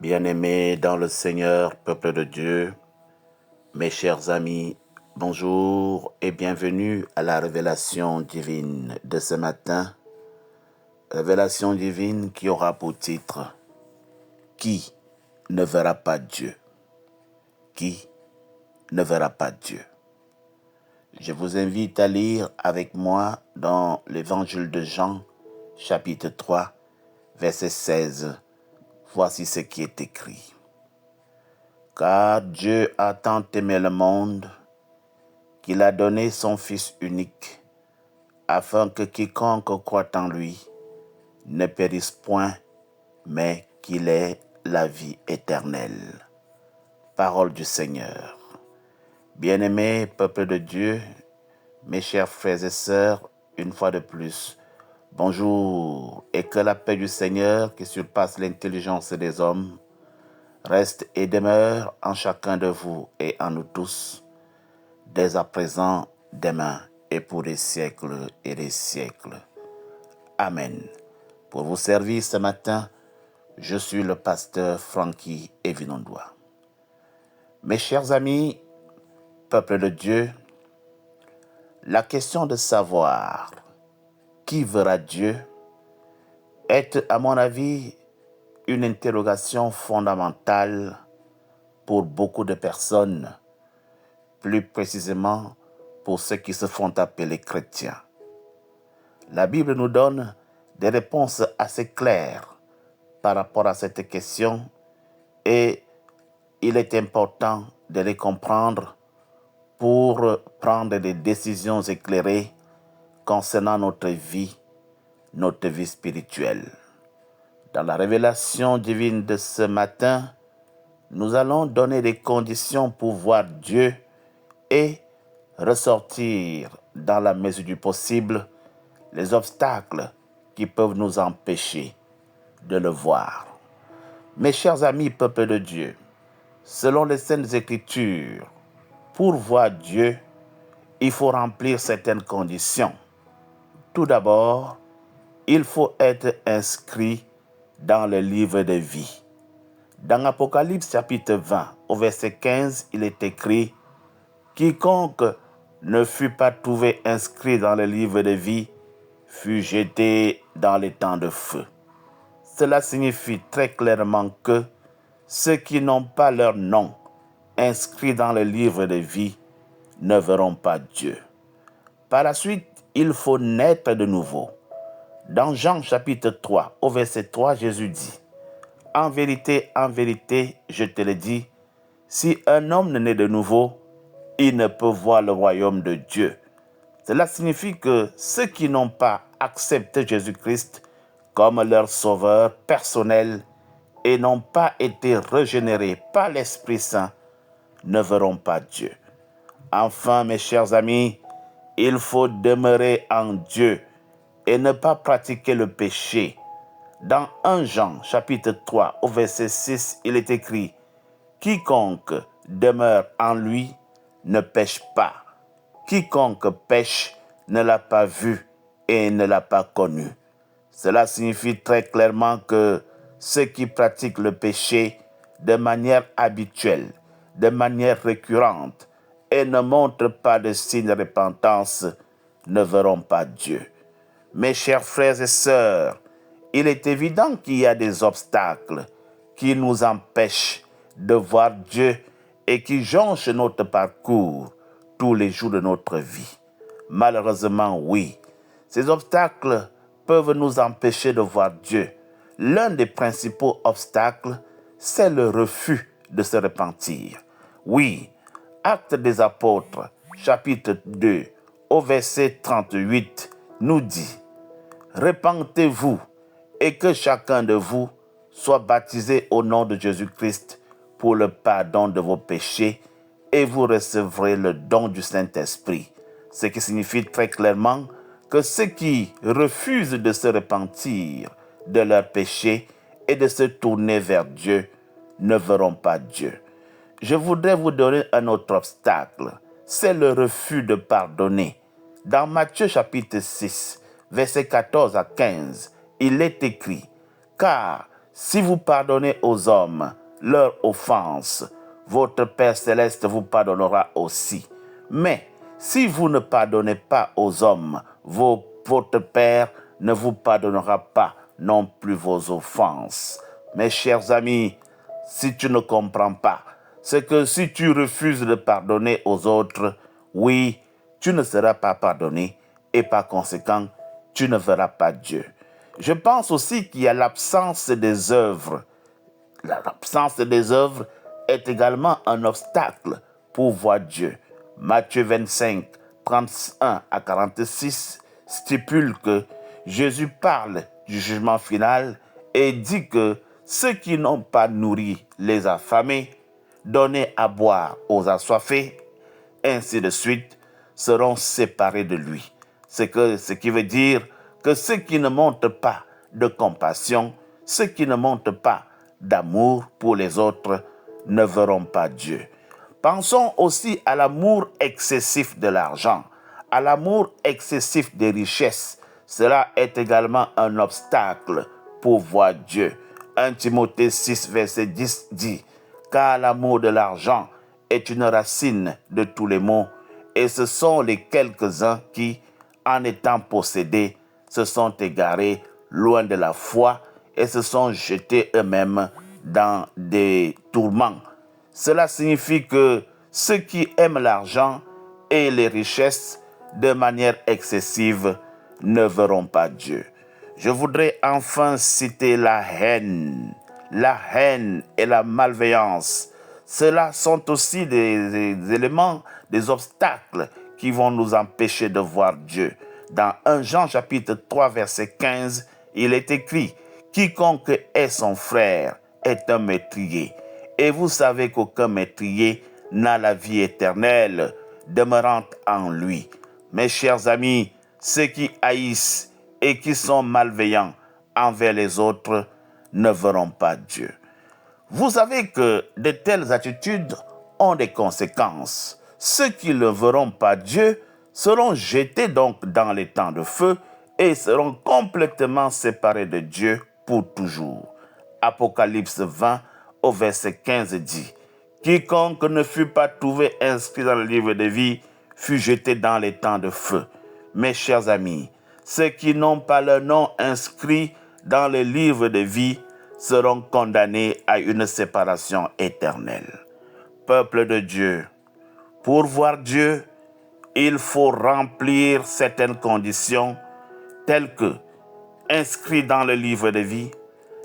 Bien-aimés dans le Seigneur, peuple de Dieu, mes chers amis, bonjour et bienvenue à la révélation divine de ce matin. Révélation divine qui aura pour titre « Qui ne verra pas Dieu ?» Qui ne verra pas Dieu? Je vous invite à lire avec moi dans l'évangile de Jean, chapitre 3, verset 16. Voici ce qui est écrit. Car Dieu a tant aimé le monde qu'il a donné son Fils unique, afin que quiconque croit en lui ne périsse point, mais qu'il ait la vie éternelle. Parole du Seigneur. Bien-aimés, peuple de Dieu, mes chers frères et sœurs, une fois de plus, bonjour, et que la paix du Seigneur, qui surpasse l'intelligence des hommes, reste et demeure en chacun de vous et en nous tous, dès à présent, demain et pour des siècles et des siècles. Amen. Pour vous servir ce matin, je suis le pasteur Frankie Evinondois. Mes chers amis, peuple de Dieu, la question de savoir qui verra Dieu est, à mon avis, une interrogation fondamentale pour beaucoup de personnes, plus précisément pour ceux qui se font appeler chrétiens. La Bible nous donne des réponses assez claires par rapport à cette question et il est important de les comprendre pour prendre des décisions éclairées concernant notre vie spirituelle. Dans la révélation divine de ce matin, nous allons donner des conditions pour voir Dieu et ressortir dans la mesure du possible les obstacles qui peuvent nous empêcher de le voir. Mes chers amis, peuple de Dieu, selon les Saintes Écritures, pour voir Dieu, il faut remplir certaines conditions. Tout d'abord, il faut être inscrit dans le livre de vie. Dans Apocalypse chapitre 20, au verset 15, il est écrit « Quiconque ne fut pas trouvé inscrit dans le livre de vie fut jeté dans les temps de feu. » Cela signifie très clairement que ceux qui n'ont pas leur nom inscrit dans le livre de vie ne verront pas Dieu. Par la suite, il faut naître de nouveau. Dans Jean chapitre 3, au verset 3, Jésus dit « en vérité, je te le dis, si un homme ne naît de nouveau, il ne peut voir le royaume de Dieu. » Cela signifie que ceux qui n'ont pas accepté Jésus-Christ comme leur sauveur personnel et n'ont pas été régénérés par l'Esprit Saint ne verront pas Dieu. Enfin, mes chers amis, il faut demeurer en Dieu et ne pas pratiquer le péché. Dans 1 Jean, chapitre 3, au verset 6, il est écrit « Quiconque demeure en lui ne pêche pas. Quiconque pêche ne l'a pas vu et ne l'a pas connu. » Cela signifie très clairement que ceux qui pratiquent le péché de manière habituelle, de manière récurrente, et ne montrent pas de signe de repentance, ne verront pas Dieu. Mes chers frères et sœurs, il est évident qu'il y a des obstacles qui nous empêchent de voir Dieu et qui jonchent notre parcours tous les jours de notre vie. Malheureusement, oui, ces obstacles peuvent nous empêcher de voir Dieu. L'un des principaux obstacles, c'est le refus de se repentir. Oui, Actes des Apôtres, chapitre 2, au verset 38, nous dit « Repentez-vous et que chacun de vous soit baptisé au nom de Jésus-Christ pour le pardon de vos péchés et vous recevrez le don du Saint-Esprit. » Ce qui signifie très clairement que ceux qui refusent de se repentir de leurs péchés et de se tourner vers Dieu ne verront pas Dieu. Je voudrais vous donner un autre obstacle, c'est le refus de pardonner. Dans Matthieu chapitre 6, versets 14 à 15, il est écrit « Car Si vous pardonnez aux hommes leurs offenses, votre Père céleste vous pardonnera aussi. Mais si vous ne pardonnez pas aux hommes, votre Père ne vous pardonnera pas non plus vos offenses. Mes chers amis, si tu ne comprends pas, c'est que si tu refuses de pardonner aux autres, oui, tu ne seras pas pardonné et par conséquent, tu ne verras pas Dieu. Je pense aussi qu'il y a l'absence des œuvres. L'absence des œuvres est également un obstacle pour voir Dieu. Matthieu 25, 31 à 46 stipule que Jésus parle du jugement final et dit que ceux qui n'ont pas nourri les affamés, donné à boire aux assoiffés, ainsi de suite, seront séparés de lui. Ce qui veut dire que ceux qui ne montrent pas de compassion, ceux qui ne montrent pas d'amour pour les autres, ne verront pas Dieu. Pensons aussi à l'amour excessif de l'argent, à l'amour excessif des richesses. Cela est également un obstacle pour voir Dieu. 1 Timothée 6, verset 10 dit « Car l'amour de l'argent est une racine de tous les maux, et ce sont les quelques-uns qui, en étant possédés, se sont égarés loin de la foi et se sont jetés eux-mêmes dans des tourments. » Cela signifie que ceux qui aiment l'argent et les richesses de manière excessive ne verront pas Dieu. Je voudrais enfin citer la haine. La haine et la malveillance. Cela sont aussi des éléments, des obstacles qui vont nous empêcher de voir Dieu. Dans 1 Jean chapitre 3 verset 15, il est écrit « Quiconque est son frère est un meurtrier. Et vous savez qu'aucun meurtrier n'a la vie éternelle demeurant en lui. » Mes chers amis, ceux qui haïssent et qui sont malveillants envers les autres ne verront pas Dieu. Vous savez que de telles attitudes ont des conséquences. Ceux qui ne verront pas Dieu seront jetés donc dans les temps de feu et seront complètement séparés de Dieu pour toujours. Apocalypse 20 au verset 15 dit « Quiconque ne fut pas trouvé inscrit dans le livre de vie fut jeté dans les temps de feu. » Mes chers amis, ceux qui n'ont pas leur nom inscrit dans le livre de vie seront condamnés à une séparation éternelle. Peuple de Dieu, pour voir Dieu, il faut remplir certaines conditions telles que inscrit dans le livre de vie,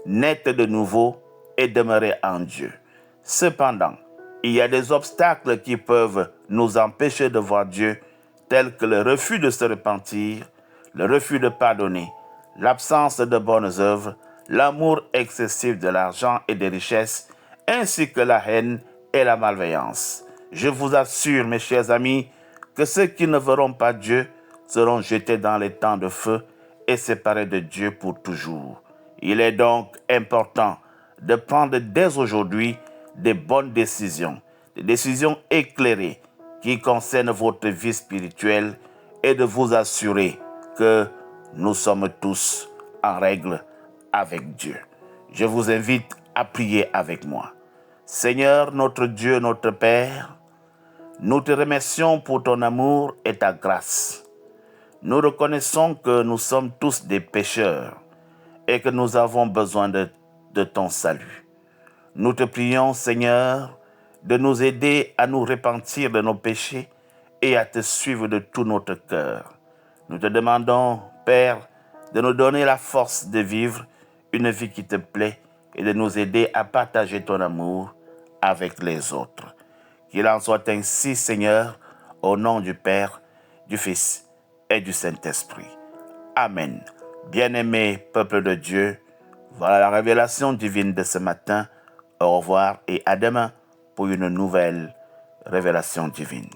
naître de nouveau et demeurer en Dieu. Cependant, il y a des obstacles qui peuvent nous empêcher de voir Dieu, tels que le refus de se repentir, le refus de pardonner, l'absence de bonnes œuvres, l'amour excessif de l'argent et des richesses, ainsi que la haine et la malveillance. Je vous assure, mes chers amis, que ceux qui ne verront pas Dieu seront jetés dans les temps de feu et séparés de Dieu pour toujours. Il est donc important de prendre dès aujourd'hui des bonnes décisions, des décisions éclairées qui concernent votre vie spirituelle et de vous assurer que nous sommes tous en règle avec Dieu. Je vous invite à prier avec moi. Seigneur, notre Dieu, notre Père, nous te remercions pour ton amour et ta grâce. Nous reconnaissons que nous sommes tous des pécheurs et que nous avons besoin de ton salut. Nous te prions, Seigneur, de nous aider à nous repentir de nos péchés et à te suivre de tout notre cœur. Nous te demandons, Père, de nous donner la force de vivre une vie qui te plaît et de nous aider à partager ton amour avec les autres. Qu'il en soit ainsi, Seigneur, au nom du Père, du Fils et du Saint-Esprit. Amen. Bien-aimé peuple de Dieu, voilà la révélation divine de ce matin. Au revoir et à demain pour une nouvelle révélation divine.